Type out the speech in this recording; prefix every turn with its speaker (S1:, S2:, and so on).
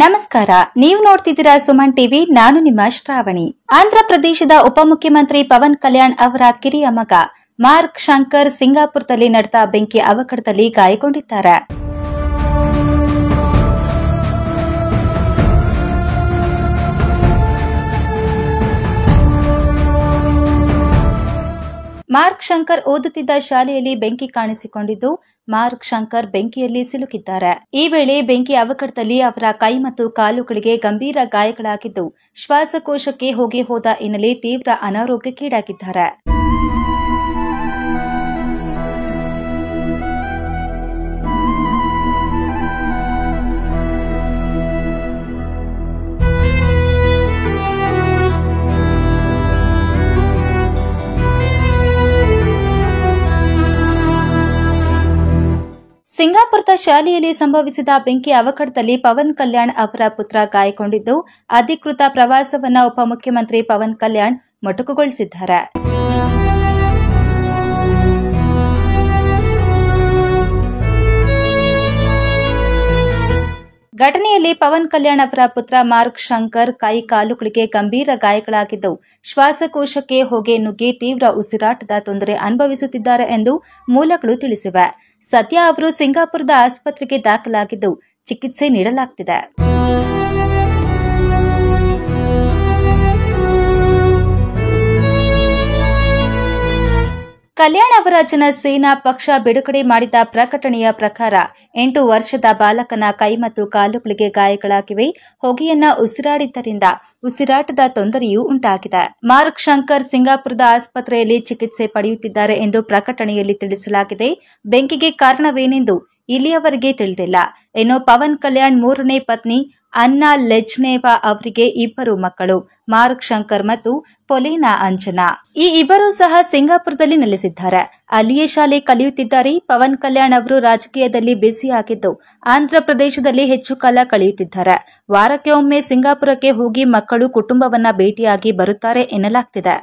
S1: ನಮಸ್ಕಾರ, ನೀವು ನೋಡ್ತಿದ್ದೀರಾ ಸುಮನ್ ಟಿವಿ. ನಾನು ನಿಮ್ಮ ಶ್ರಾವಣಿ. ಆಂಧ್ರ ಪ್ರದೇಶದ ಉಪಮುಖ್ಯಮಂತ್ರಿ ಪವನ್ ಕಲ್ಯಾಣ್ ಅವರ ಕಿರಿಯ ಮಗ ಮಾರ್ಕ್ ಶಂಕರ್ ಸಿಂಗಾಪುರದಲ್ಲಿ ನಡೆದ ಬೆಂಕಿ ಅವಘಡದಲ್ಲಿ ಗಾಯಗೊಂಡಿದ್ದಾರೆ. ಮಾರ್ಕ್ ಶಂಕರ್ ಓದುತ್ತಿದ್ದ ಶಾಲೆಯಲ್ಲಿ ಬೆಂಕಿ ಕಾಣಿಸಿಕೊಂಡಿದ್ದು, ಮಾರ್ಕ್ ಶಂಕರ್ ಬೆಂಕಿಯಲ್ಲಿ ಸಿಲುಕಿದ್ದಾರೆ. ಈ ವೇಳೆ ಬೆಂಕಿ ಅವಘಡದಲ್ಲಿ ಅವರ ಕೈ ಮತ್ತು ಕಾಲುಗಳಿಗೆ ಗಂಭೀರ ಗಾಯಗಳಾಗಿದ್ದು, ಶ್ವಾಸಕೋಶಕ್ಕೆ ಹೋದ ಹಿನ್ನೆಲೆ ತೀವ್ರ ಅನಾರೋಗ್ಯಕ್ಕೀಡಾಗಿದ್ದಾರೆ. ಸಿಂಗಾಪುರದ ಶಾಲೆಯಲ್ಲಿ ಸಂಭವಿಸಿದ ಬೆಂಕಿ ಅವಘಡದಲ್ಲಿ ಪವನ್ ಕಲ್ಯಾಣ್ ಅವರ ಪುತ್ರ ಗಾಯಗೊಂಡಿದ್ದು, ಅಧಿಕೃತ ಪ್ರವಾಸವನ್ನು ಉಪಮುಖ್ಯಮಂತ್ರಿ ಪವನ್ ಕಲ್ಯಾಣ್ ಮೊಟಕುಗೊಳಿಸಿದ್ದಾರೆ. ಘಟನೆಯಲ್ಲಿ ಪವನ್ ಕಲ್ಯಾಣ್ ಅವರ ಪುತ್ರ ಮಾರ್ಕ್ ಶಂಕರ್ ಕೈ ಕಾಲುಗಳಿಗೆ ಗಂಭೀರ ಗಾಯಗಳಾಗಿದ್ದು, ಶ್ವಾಸಕೋಶಕ್ಕೆ ಹೊಗೆ ನುಗ್ಗಿ ತೀವ್ರ ಉಸಿರಾಟದ ತೊಂದರೆ ಅನುಭವಿಸುತ್ತಿದ್ದಾರೆ ಎಂದು ಮೂಲಗಳು ತಿಳಿಸಿವೆ. ಸದ್ಯ ಅವರು ಸಿಂಗಾಪುರದ ಆಸ್ಪತ್ರೆಗೆ ದಾಖಲಾಗಿದ್ದು, ಚಿಕಿತ್ಸೆ ನೀಡಲಾಗುತ್ತಿದೆ. ಕಲ್ಯಾಣ್ ಅವರ ಜನಸೇನಾ ಪಕ್ಷ ಬಿಡುಗಡೆ ಮಾಡಿದ ಪ್ರಕಟಣೆಯ ಪ್ರಕಾರ 8 ವರ್ಷದ ಬಾಲಕನ ಕೈ ಮತ್ತು ಕಾಲುಗಳಿಗೆ ಗಾಯಗಳಾಗಿವೆ. ಹೊಗೆಯನ್ನ ಉಸಿರಾಡಿದ್ದರಿಂದ ಉಸಿರಾಟದ ತೊಂದರೆಯೂ ಉಂಟಾಗಿದೆ. ಮಾರ್ಕ್ ಶಂಕರ್ ಸಿಂಗಾಪುರದ ಆಸ್ಪತ್ರೆಯಲ್ಲಿ ಚಿಕಿತ್ಸೆ ಪಡೆಯುತ್ತಿದ್ದಾರೆ ಎಂದು ಪ್ರಕಟಣೆಯಲ್ಲಿ ತಿಳಿಸಲಾಗಿದೆ. ಬೆಂಕಿಗೆ ಕಾರಣವೇನೆಂದು ಇಲ್ಲಿಯವರೆಗೆ ತಿಳಿದಿಲ್ಲ. ಇನ್ನು ಪವನ್ ಕಲ್ಯಾಣ್ 3ನೇ ಪತ್ನಿ ಅನ್ನಾ ಲೆಜ್ನೇವಾ ಅವರಿಗೆ 2 ಮಕ್ಕಳು, ಮಾರ್ಕ್ ಶಂಕರ್ ಮತ್ತು ಪೊಲೇನಾ ಅಂಜನಾ. ಈ ಇಬ್ಬರೂ ಸಹ ಸಿಂಗಾಪುರದಲ್ಲಿ ನೆಲೆಸಿದ್ದಾರೆ. ಅಲ್ಲಿಯೇ ಶಾಲೆ ಕಲಿಯುತ್ತಿದ್ದಾರೆ. ಪವನ್ ಕಲ್ಯಾಣ್ ಅವರು ರಾಜಕೀಯದಲ್ಲಿ ಬ್ಯುಸಿಯಾಗಿದ್ದು, ಆಂಧ್ರ ಪ್ರದೇಶದಲ್ಲಿ ಹೆಚ್ಚು ಕಾಲ ಕಳೆಯುತ್ತಿದ್ದಾರೆ. ವಾರಕ್ಕೆ ಒಮ್ಮೆ ಸಿಂಗಾಪುರಕ್ಕೆ ಹೋಗಿ ಮಕ್ಕಳು ಕುಟುಂಬವನ್ನ ಭೇಟಿಯಾಗಿ ಬರುತ್ತಾರೆ ಎನ್ನಲಾಗ್ತಿದೆ.